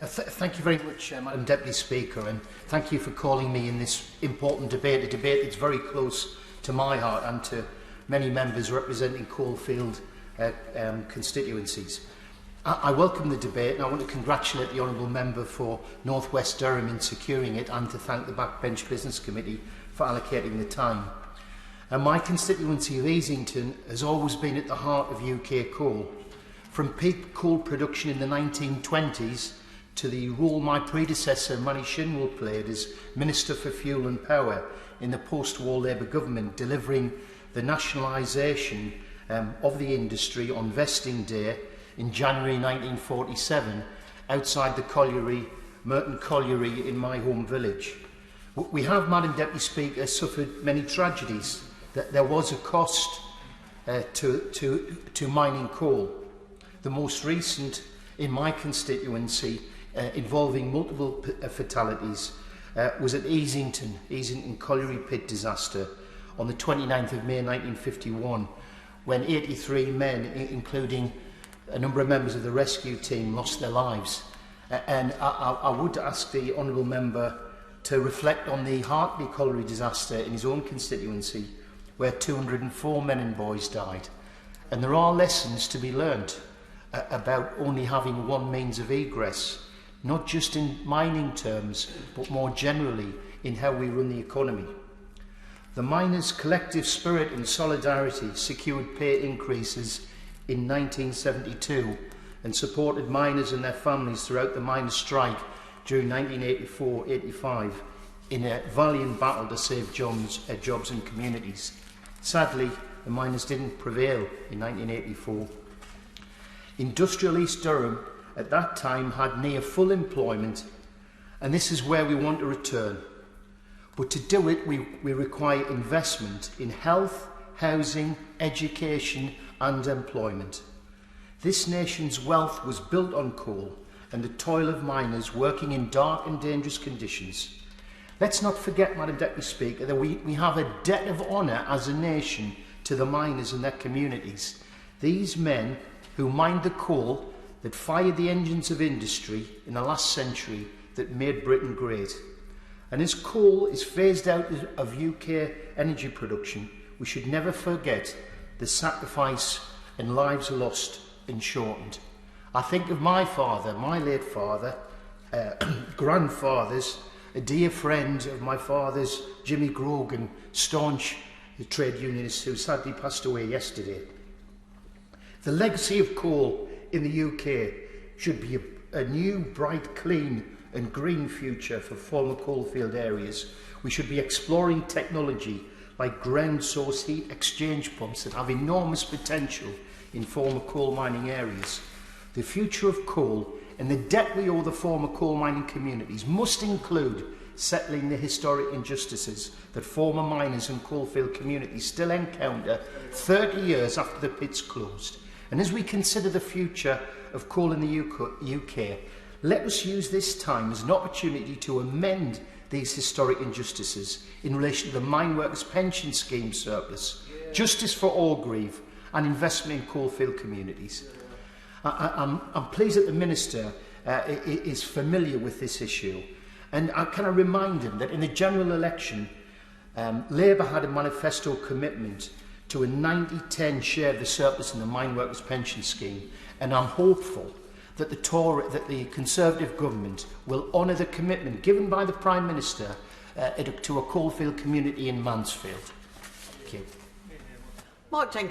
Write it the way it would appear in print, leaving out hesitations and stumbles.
Thank you very much, Madam Deputy Speaker, and thank you for calling me in this important debate, a debate that's very close to my heart and to many members representing Coalfield constituencies. I welcome the debate, and I want to congratulate the Honourable Member for North West Durham in securing it, and to thank the Backbench Business Committee for allocating the time. My constituency of Easington has always been at the heart of UK coal. From peak coal production in the 1920s to the role my predecessor Manny Shinwell played as Minister for Fuel and Power in the post-war Labour government, delivering the nationalisation of the industry on vesting day in January 1947 outside the colliery, Merton Colliery, in my home village. We have, Madam Deputy Speaker, suffered many tragedies. There was a cost to mining coal. The most recent in my constituency, involving multiple fatalities, was at Easington Colliery Pit disaster on the 29th of May 1951, when 83 men, including a number of members of the rescue team, lost their lives. And I would ask the Honourable Member to reflect on the Hartley Colliery disaster in his own constituency, where 204 men and boys died. And there are lessons to be learnt about only having one means of egress, not just in mining terms, but more generally in how we run the economy. The miners' collective spirit and solidarity secured pay increases in 1972 and supported miners and their families throughout the miners' strike during 1984-85 in a valiant battle to save jobs and communities. Sadly, the miners didn't prevail in 1984. Industrial East Durham at that time had near full employment, and this is where we want to return. But to do it, we require investment in health, housing, education and employment. This nation's wealth was built on coal and the toil of miners working in dark and dangerous conditions. Let's not forget, Madam Deputy Speaker, that we have a debt of honour as a nation to the miners and their communities. These men who mined the coal that fired the engines of industry in the last century that made Britain great. And as coal is phased out of UK energy production, we should never forget the sacrifice and lives lost and shortened. I think of my father, my late father, grandfathers, a dear friend of my father's, Jimmy Grogan, staunch trade unionist who sadly passed away yesterday. The legacy of coal in the UK should be a new, bright, clean and green future for former coalfield areas. We should be exploring technology like ground source heat exchange pumps that have enormous potential in former coal mining areas. The future of coal and the debt we owe the former coal mining communities must include settling the historic injustices that former miners and coalfield communities still encounter 30 years after the pits closed. And as we consider the future of coal in the UK, let us use this time as an opportunity to amend these historic injustices in relation to the Mine Workers Pension Scheme surplus, justice for Orgreave and investment in coalfield communities. I'm pleased that the Minister is familiar with this issue, and I kind of remind him that in the general election, Labour had a manifesto commitment to a 90-10 share of the surplus in the Mine Workers Pension Scheme, and I'm hopeful that the Conservative government will honour the commitment given by the Prime Minister to a coalfield community in Mansfield. Thank you. Mark Jenkins.